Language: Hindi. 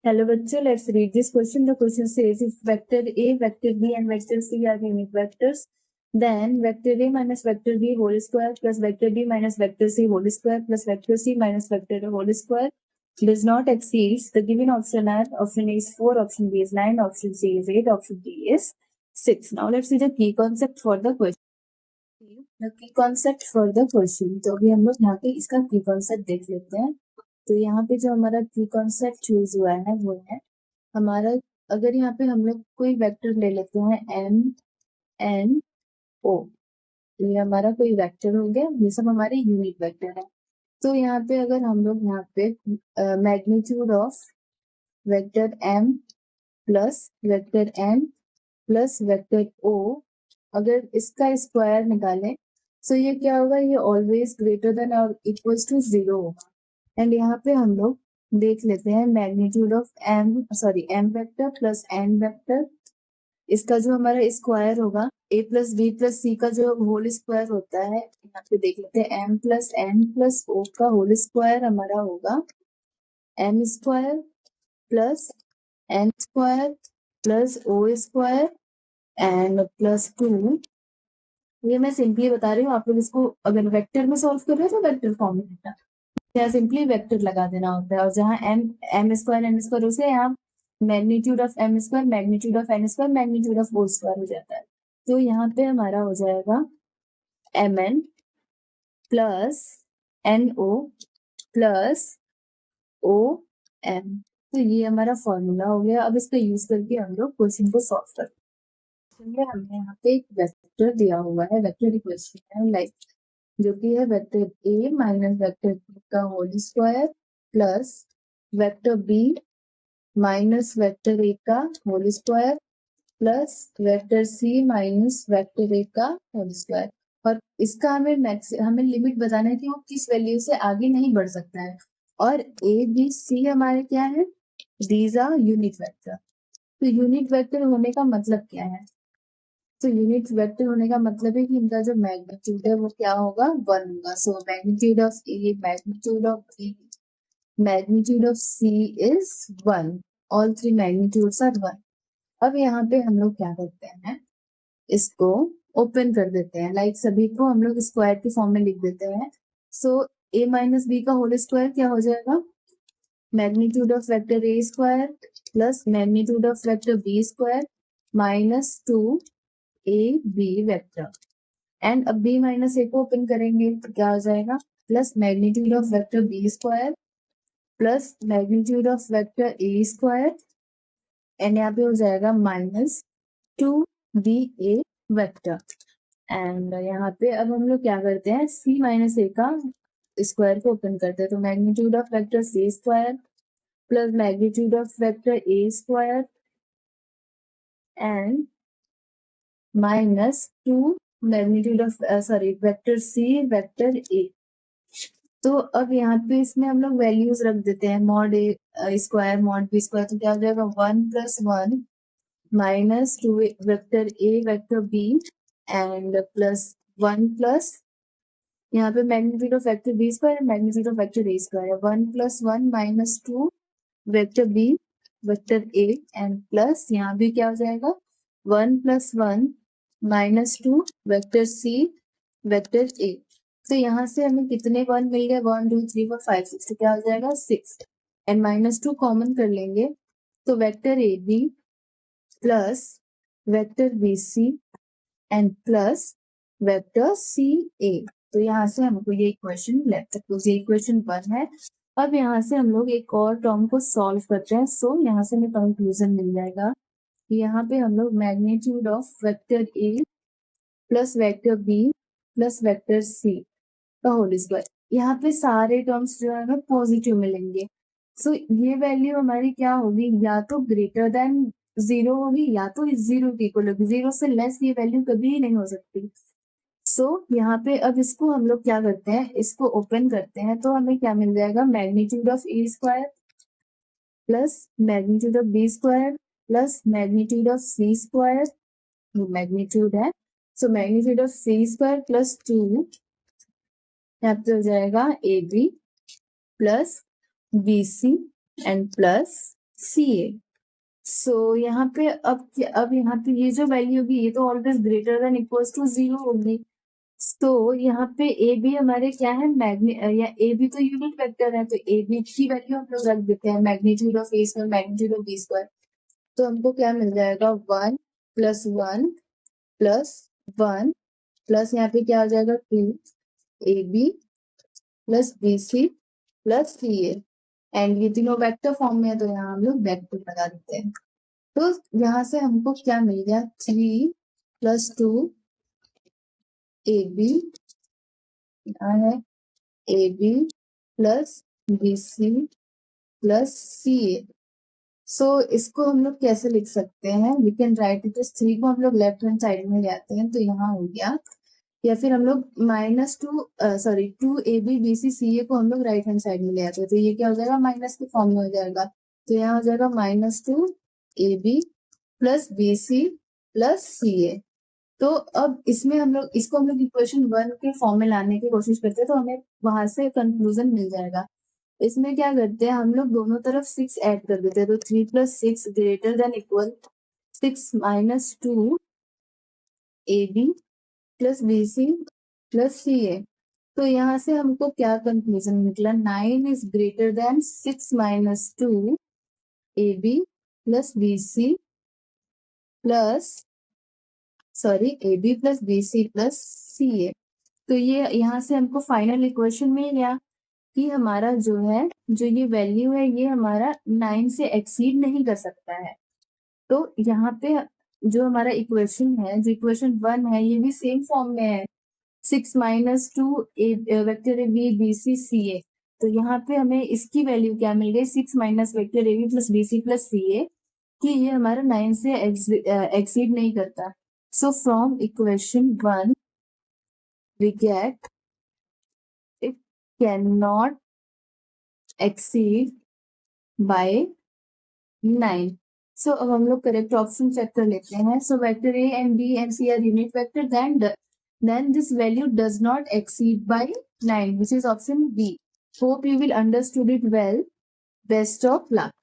Hello, bachcho. Let's read this question. The question says if vector A, vector B, and vector C are unit vectors, then vector A minus vector B whole square plus vector B minus vector C whole square plus vector C minus vector A whole square does not exceed the given option are option A is 4, option B is 9, option C is 8, option D is 6. Now let's see the key concept for the question. The key concept for the question. तो अभी हम लोग यहाँ पे इसका की कॉन्सेप्ट देख लेते हैं. तो यहाँ पे जो हमारा की कॉन्सेप्ट चूज हुआ है वो है हमारा, अगर यहाँ पे हम लोग कोई वेक्टर ले लेते हैं m n o, ये हमारा कोई वेक्टर हो गया, ये सब हमारे यूनिट वेक्टर है. तो यहाँ पे अगर हम लोग यहाँ पे magnitude of vector m plus vector n plus vector o, अगर इसका स्क्वायर निकालें तो ये क्या होगा, ये ऑलवेज ग्रेटर देन और इक्वल्स टू 0 होगा. एंड यहाँ पे हम लोग देख लेते हैं magnitude of m vector plus n vector, इसका जो हमारा स्क्वायर होगा a plus b plus c का जो होल स्क्वायर होता है, यहाँ पे देख लेते हैं m plus n plus o का होल स्क्वायर हमारा होगा m square plus n square plus o square and plus 2. ये मैं सिंपली बता रही हूँ, आप लोग इसको अगर वेक्टर में सॉल्व कर रहे हो तो वेक्टर फॉर्म में लिखना, यहाँ सिंपली वेक्टर लगा देना होता है. और जहाँ m स्क्वायर n स्क्वायर उसे यहाँ magnitude of m square magnitude of n square magnitude of o square हो जाता है. तो यहाँ पे हमारा हो जाएगा mn plus no plus om. तो ये हमारा फॉर्मूला हो गया. अब इसका यूज करके हम लोग क्वेश्चन को सॉल्व करते हैं. हमें यहाँ पे एक वेक्टर दिया हुआ है, वेक्टर इक्वेशन है लाइक, जो कि है vector a minus vector b का whole square plus vector b minus vector a का whole square plus vector c minus vector a का होल स्क्वायर. और इसका हमें लिमिट बताना है कि वो किस वैल्यू से आगे नहीं बढ़ सकता है. और a b c हमारे क्या है, दीज आर यूनिट वेक्टर. तो यूनिट वेक्टर होने का मतलब क्या है, तो यूनिट वेक्टर होने का मतलब है कि इनका जो मैग्नीट्यूड है वो क्या होगा, 1 होगा. So magnitude of A, magnitude of B, magnitude of C is 1. All three magnitudes are 1. अब यहाँ पे हम लोग क्या करते हैं, इसको ओपन कर देते हैं, लाइक सभी को हम लोग स्क्वायर के फॉर्म में लिख देते हैं. सो ए माइनस बी का होल स्क्वायर क्या हो जाएगा, magnitude of vector A square plus magnitude of vector B square minus 2 A B vector. And अब b माइनस ए को ओपन करेंगे तो क्या हो जाएगा, plus magnitude of vector B square plus magnitude of vector A square and यहाँ पे हो जाएगा माइनस 2ba वेक्टर. एंड यहाँ पे अब हम लोग क्या करते हैं, c माइनस ए का स्क्वायर को ओपन करते हैं. तो magnitude of vector c square plus magnitude of vector a square and minus 2 magnitude of vector c vector a. तो अब यहाँ पे इसमें हम लोग वैल्यूज रख देते हैं, mod A square mod B square. तो क्या हो जाएगा 1 plus 1 minus 2 vector A vector B and plus 1 plus यहाँ पे magnitude of vector B square magnitude of vector A square, 1 plus 1 minus 2 vector B vector A and plus यहाँ भी क्या हो जाएगा 1 plus 1 minus 2 vector C vector A. तो यहाँ से हमें कितने 1 मिल गए, 1 2 3 4 5 6. तो क्या हो जाएगा 6 एंड माइनस 2 कॉमन कर लेंगे तो vector A B plus vector B C and plus vector C A. तो यहाँ से हमको ये इक्वेशन लेफ्ट, ये इक्वेशन 1 है. अब यहाँ से हम लोग एक और टर्म को सॉल्व करते हैं. सो यहाँ से हमें कंक्लूजन मिल जाएगा. यहाँ पे हम लोग magnitude of vector A plus vector B plus vector C का होल स्क्वायर, यहाँ पे सारे टर्म्स जो है पॉजिटिव मिलेंगे. सो ये वैल्यू हमारी क्या होगी, या तो ग्रेटर देन 0 होगी या तो 0 की इक्वल होगी. 0 से लेस ये वैल्यू कभी नहीं हो सकती. सो यहाँ पे अब इसको हम लोग क्या करते हैं, इसको ओपन करते हैं. तो हमें क्या मिल जाएगा, magnitude of A square plus magnitude of B square plus magnitude of C square, magnitude है. So magnitude of C square plus 2 यहाँ पे हो जाएगा A B plus B C and plus C A. So यहाँ पे अब यहाँ पे ये जो वैल्यू होगी ये तो always greater than equals to 0 होगी। तो यहाँ पे ए बी हमारे क्या है या ए बी तो यूनिट वेक्टर है, तो ए बी की वैल्यू हम लोग रख देते हैं magnitude of A square magnitude of B square. तो हमको क्या मिल जाएगा 1 + 1 + 1 प्लस यहाँ पे क्या हो जाएगा 2 A B + B C + C A. And ये तीनों वेक्टर फॉर्म में है तो यहाँ हम लोग वेक्टर लगा देते हैं। तो यहाँ से हमको क्या मिल गया 3 + 2 ए बी है ए B + B C + C A. सो इसको हम लोग कैसे लिख सकते हैं, we can write it as 3 को हम लोग लेफ्ट हैंड साइड में ले आते हैं तो यहाँ हो गया, या फिर हम लोग -2 A B B C C ए को हम लोग राइट हैंड साइड में ले आते हैं तो ये क्या हो जाएगा माइनस के फॉर्म में हो जाएगा। तो यहाँ हो जाएगा -2 A B + B C + C A. तो अब इसमें हम लोग इसको हम लोग इक्वेशन 1 के फॉर्म में लाने की कोशिश करते हैं तो हमें वहां से कंक्लूजन मिल जाएगा। इसमें क्या करते हैं हम लोग दोनों तरफ 6 ऐड कर देते हैं तो 3 + 6 greater than equal 6 - 2 A B + B C + C A. तो यहाँ से हमको क्या कंक्लूजन निकला 9 is greater than 6 - 2 A B + B C A B + B C + C A. तो ये यहाँ से हमको फाइनल इक्वेशन मिल गया कि हमारा जो ये वैल्यू है ये हमारा 9 से एक्सीड नहीं कर सकता है। तो यहाँ पे जो हमारा इक्वेशन है जो इक्वेशन 1 है ये भी सेम फॉर्म में है 6 - 2 vector A B B C C A. तो यहाँ पे हमें इसकी वैल्यू क्या मिल गई 6 - vector A B + B C + C A कि ये हमारा 9 से एक्सीड नहीं करता। So from equation 1 we get it cannot exceed by 9। So अब हम लोग करेक्ट ऑप्शन चेक कर लेते हैं। So vector A and B and C are unit vector then this value does not exceed by 9 which is option B। Hope you will understood it well. Best of luck.